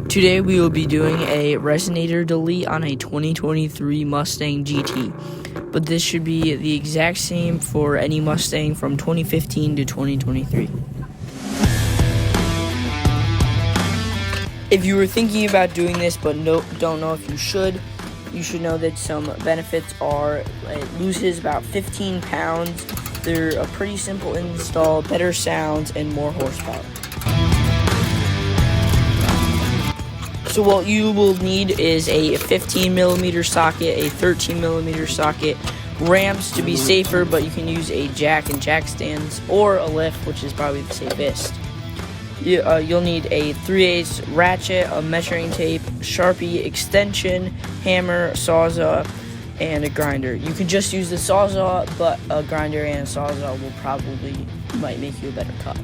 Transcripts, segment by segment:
Today we will be doing a Resonator delete on a 2023 Mustang GT, but this should be the exact same for any Mustang from 2015 to 2023. If you were thinking about doing this but don't know if you should know that some benefits are it loses about 15 pounds, they're a pretty simple install, better sounds, and more horsepower. So what you will need is a 15mm socket, a 13mm socket, ramps to be safer, but you can use a jack and jack stands, or a lift, which is probably the safest. You'll need a 3/8 ratchet, a measuring tape, Sharpie extension, hammer, sawzall, and a grinder. You can just use the sawzall, but a grinder and a sawzall might make you a better cut.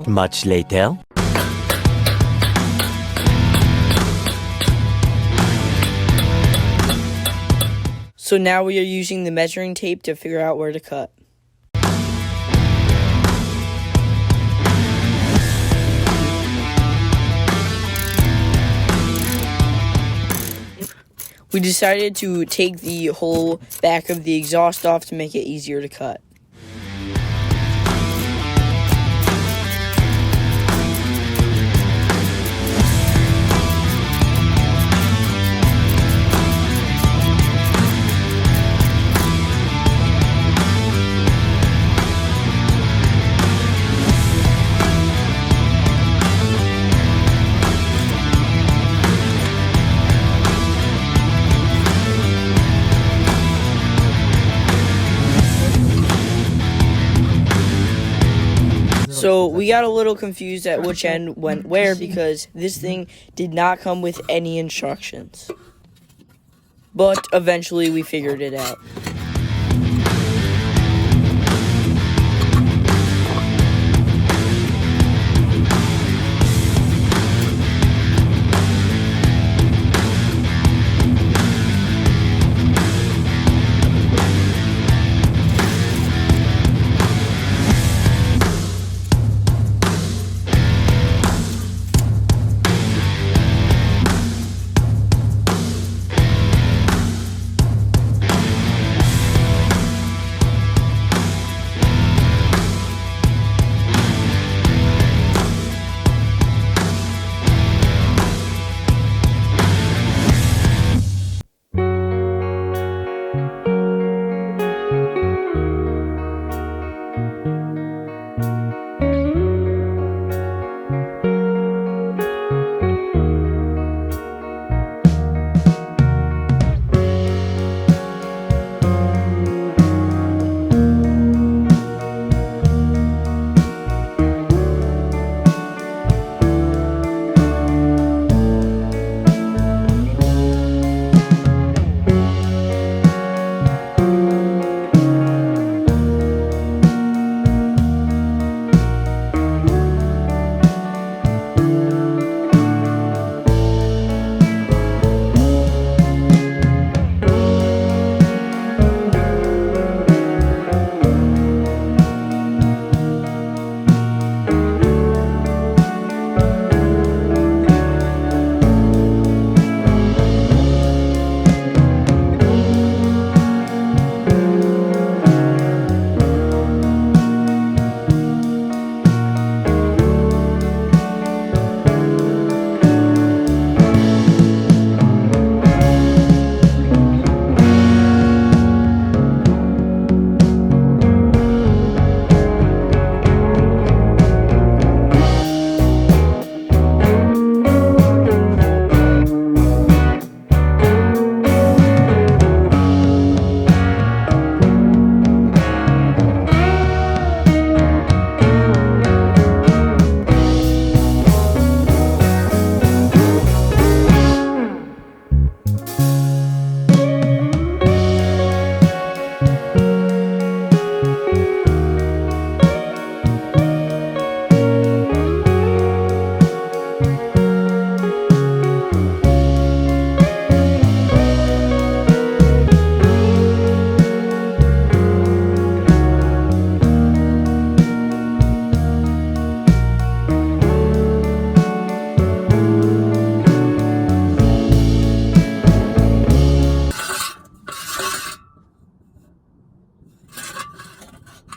Much later. So now we are using the measuring tape to figure out where to cut. We decided to take the whole back of the exhaust off to make it easier to cut. So we got a little confused at which end went where because this thing did not come with any instructions. But eventually we figured it out.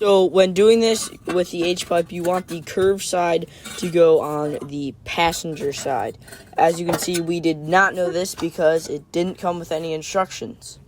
So when doing this with the H-pipe, you want the curved side to go on the passenger side. As you can see, we did not know this because it didn't come with any instructions.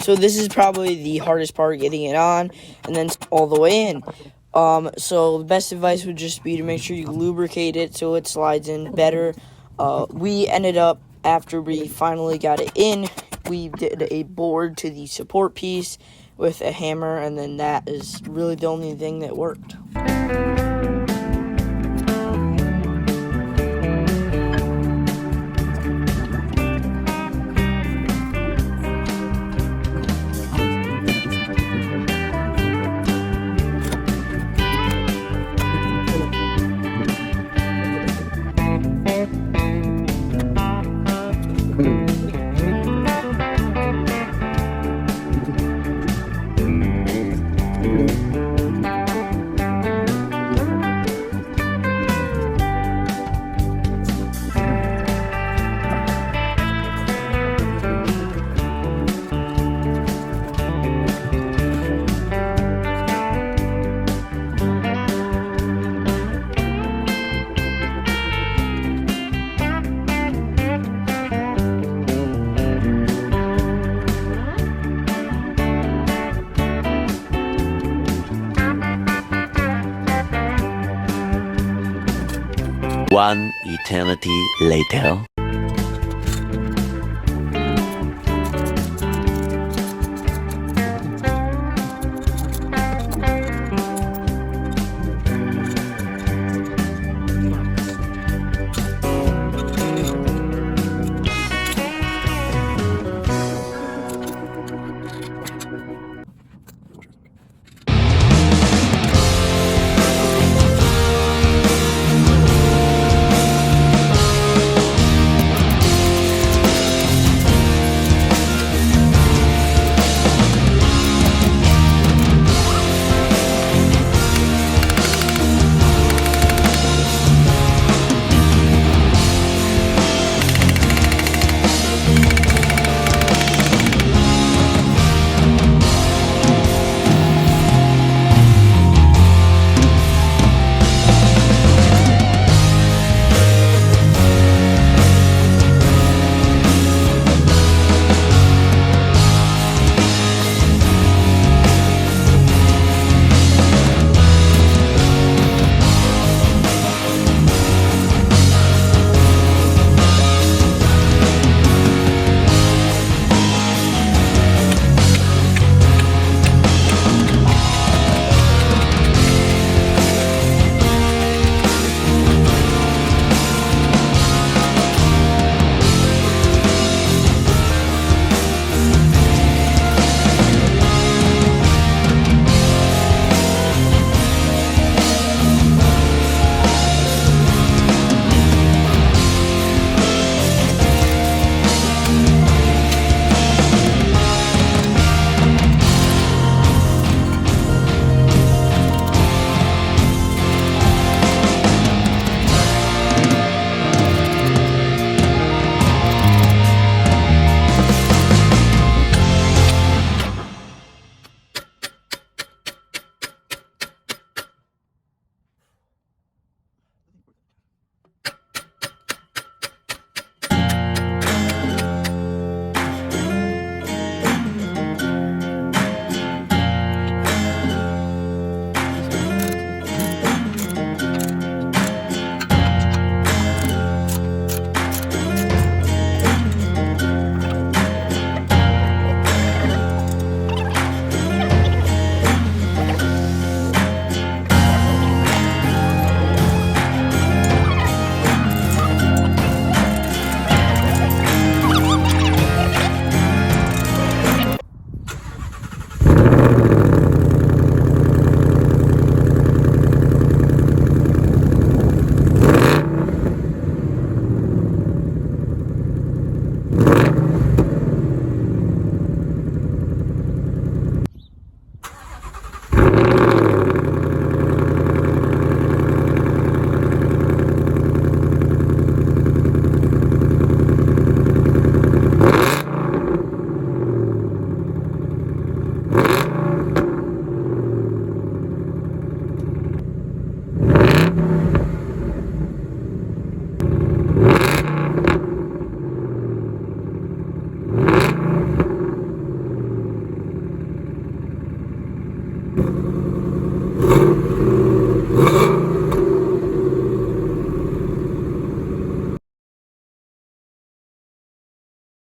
So this is probably the hardest part, getting it on and then all the way in. So the best advice would just be to make sure you lubricate it so it slides in better. We ended up, after we finally got it in, we did a board to the support piece with a hammer, and then that is really the only thing that worked. One eternity later.